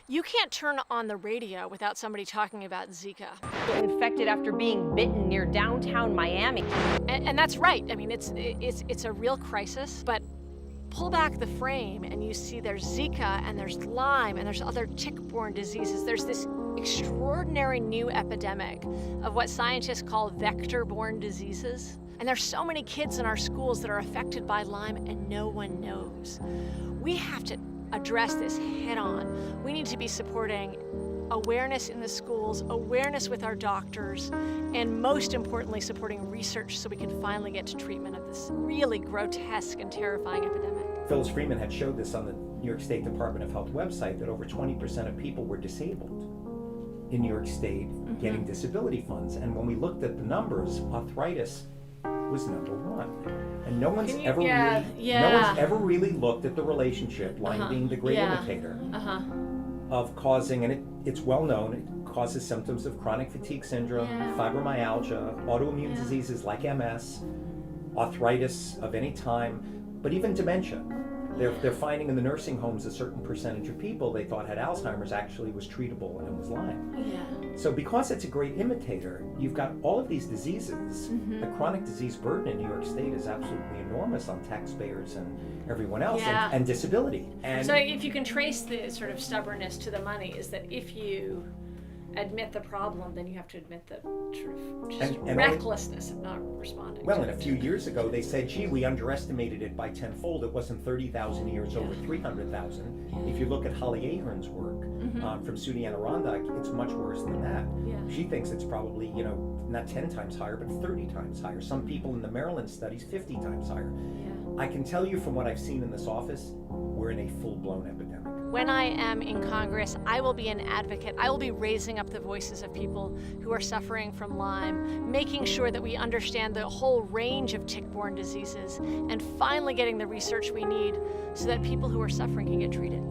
You can't turn on the radio without somebody talking about Zika. Infected after being bitten near downtown Miami. And that's right. I mean, it's a real crisis, but pull back the frame and you see there's Zika and there's Lyme and there's other tick-borne diseases. There's this extraordinary new epidemic of what scientists call vector-borne diseases. And there's so many kids in our schools that are affected by Lyme and no one knows. We have to address this head on. We need to be supporting awareness in the schools, awareness with our doctors, and most importantly, supporting research so we can finally get to treatment of this really grotesque and terrifying epidemic. Phyllis Freeman had showed this on the New York State Department of Health website that over 20% of people were disabled in New York State getting disability funds. And when we looked at the numbers, arthritis was number one. And no one's ever really looked at the relationship, Lyme being the great imitator, of causing, and it's well known, it causes symptoms of chronic fatigue syndrome, fibromyalgia, autoimmune diseases like MS, arthritis of any time, but even dementia. They're finding in the nursing homes a certain percentage of people they thought had Alzheimer's actually was treatable and was Lyme. So because it's a great imitator, you've got all of these diseases. The chronic disease burden in New York State is absolutely enormous on taxpayers and everyone else, and disability. And so if you can trace the sort of stubbornness to the money, is that if you admit the problem, then you have to admit the sort of just recklessness of not responding. Well, and a few years ago, they said, gee, we underestimated it by tenfold. It wasn't 30,000 years over 300,000. If you look at Holly Ahern's work from SUNY Adirondack, it's much worse than that. She thinks it's probably, not 10 times higher, but 30 times higher. Some people in the Maryland studies, 50 times higher. I can tell you from what I've seen in this office, we're in a full-blown epidemic. When I am in Congress, I will be an advocate. I will be raising up the voices of people who are suffering from Lyme, making sure that we understand the whole range of tick-borne diseases, and finally getting the research we need so that people who are suffering can get treated.